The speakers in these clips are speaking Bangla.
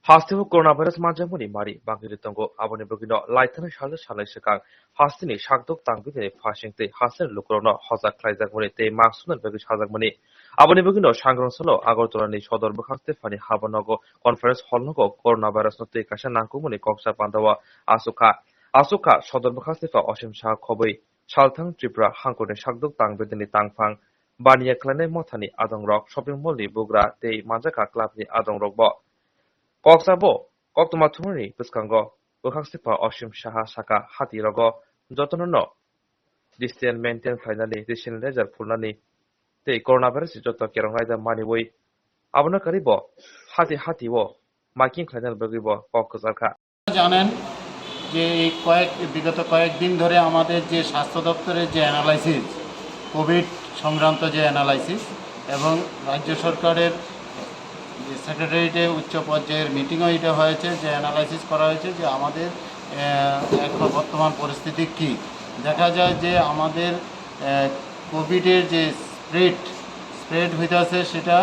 Hastibu coronavirus majamuni mari bangiri tongo aboni bugino laitana shala shalai sekang hastini shakdok tangbidini phashingte hasten lukrono Achuklaikha te maksunan bagi sajagmani aboni bugino sangronsalo Agartolani sodor bukhaste fani Haba Nogo conference hall nogo coronavirus no te kasha nangkumuni koksa pandawa Achuklaikha sodor bukhaste fa osim sha khoboi salthang tripura hangkone shakdok tangbidini tangphang Baniya klane mothani adongrok shopping mall ni bugra te manjaka club ni adongrok bo Koksabo, Koktomatumuri, Puskango, Bukhaksipa Oshim Shaha Saka Hati Rogo, Jotono, Distant maintain finally, Dishin Leisure Pulani, the coronavirus Joto Keranga money way, Abuna Karibo, Hati Wo, Making Klanel Bagibo, Kokosaka. জানেন যে বিগত কয়েকদিন ধরে আমাদের যে স্বাস্থ্য দপ্তরের যে অ্যানালাইসিস কোভিড সংক্রান্ত যে অ্যানালাইসিস এবং রাজ্য সরকারের যে সেক্রেটারিয়েটে উচ্চ পর্যায়ের মিটিংও এটা হয়েছে যে অ্যানালাইসিস করা হয়েছে যে আমাদের এখন বর্তমান পরিস্থিতি কি দেখা যায় যে আমাদের কোভিডের যে স্প্রেড হইতেছে সেটা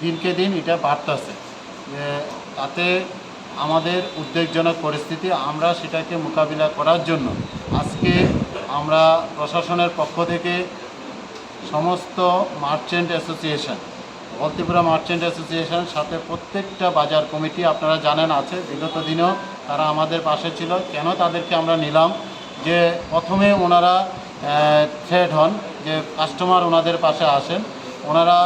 দিনকে দিন এটা বাড়তেছে তাতে আমাদের উদ্বেগজনক পরিস্থিতি আমরা সেটাকে মোকাবিলা করার জন্য আজকে আমরা প্রশাসনের পক্ষ থেকে সমস্ত merchant association Tripura merchant association সাথে প্রত্যেকটা বাজার কমিটি আপনারা জানেন আছে বিগত দিনেও তারা আমাদের পাশে ছিল কেন তাদেরকে আমরা নিলাম যে প্রথমে ওনারা থ্রেড হন যে কাস্টমার ওনাদের পাশে আসেন ওনারা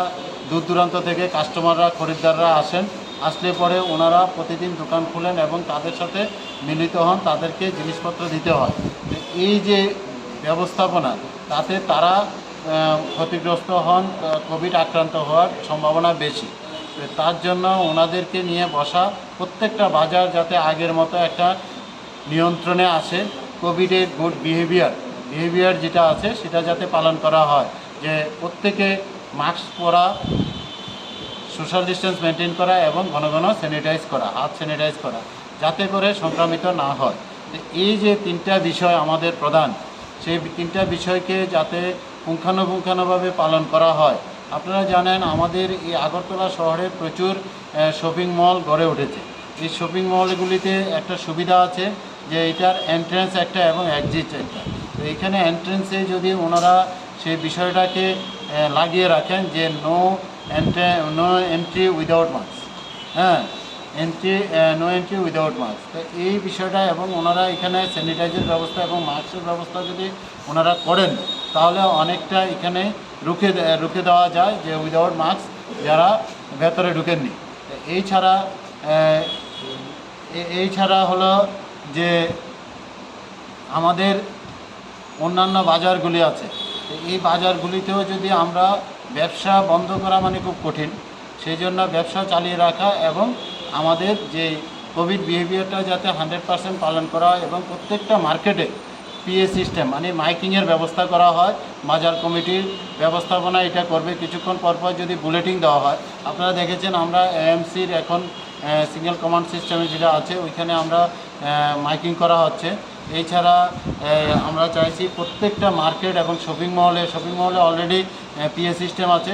দূর দূরান্ত থেকে কাস্টমাররা খরিদ্দাররা আসেন আসলে পরে ওনারা প্রতিদিন দোকান খুলেন এবং তাদের সাথে মিলিত হন তাদেরকে জিনিসপত্র দিতে হয় এই যে ব্যবস্থাপনা তাতে তারা ক্ষতিগ্রস্ত হন কোভিড আক্রান্ত হওয়ার সম্ভাবনা বেশি তার জন্য ওনাদেরকে নিয়ে বসা প্রত্যেকটা বাজার যাতে আগের মতো একটা নিয়ন্ত্রণে আসে কোভিডের গুড বিহেভিয়ার যেটা আছে সেটা যাতে পালন করা হয় যে প্রত্যেকে মাস্ক পরা সোশ্যাল ডিস্টেন্স মেনটেন করা এবং ঘন ঘন স্যানিটাইজ করা হাত স্যানিটাইজ করা যাতে করে সংক্রামিত না হয় এই যে তিনটা বিষয় আমাদের প্রধান সেই তিনটা বিষয়কে যাতে পুঙ্খানুপুঙ্খানুভাবে পালন করা হয় আপনারা জানেন আমাদের এই আগরতলা শহরে প্রচুর শপিং মল গড়ে উঠেছে এই শপিং মলগুলিতে একটা সুবিধা আছে যে এটার এন্ট্রেন্স একটা এবং এক্সিট একটা তো এখানে এন্ট্রেন্সে যদি ওনারা সেই বিষয়টাকে লাগিয়ে রাখেন যে no entry without mask no entry without mask তো এই বিষয়টা এবং ওনারা এখানে স্যানিটাইজার ব্যবস্থা এবং মাস্কের ব্যবস্থা যদি ওনারা করেন তাহলে অনেকটা এখানে রুখে দেওয়া যায় যে উইদাউট মাস্ক যারা ভেতরে ঢুকেননি এই ছাড়া হলো যে আমাদের অন্যান্য বাজারগুলি আছে এই বাজারগুলিতেও যদি আমরা ব্যবসা বন্ধ করা মানে খুব কঠিন সেই জন্য ব্যবসা চালিয়ে রাখা এবং আমাদের যে কোভিড বিহেভিয়ারটা যাতে 100% পালন করা হয় এবং প্রত্যেকটা মার্কেটে পিএ সিস্টেম মানে মাইকিংয়ের ব্যবস্থা করা হয় বাজার কমিটির ব্যবস্থাপনা এটা করবে কিছুক্ষণ পরপর যদি বুলেটিন দেওয়া হয় আপনারা দেখেছেন আমরা এএমসির এখন সিঙ্গেল কমান্ড সিস্টেমে যেটা আছে ওইখানে আমরা মাইকিং করা হচ্ছে এছাড়া আমরা চাইছি প্রত্যেকটা মার্কেট এবং শপিং মলে অলরেডি পিএ সিস্টেম আছে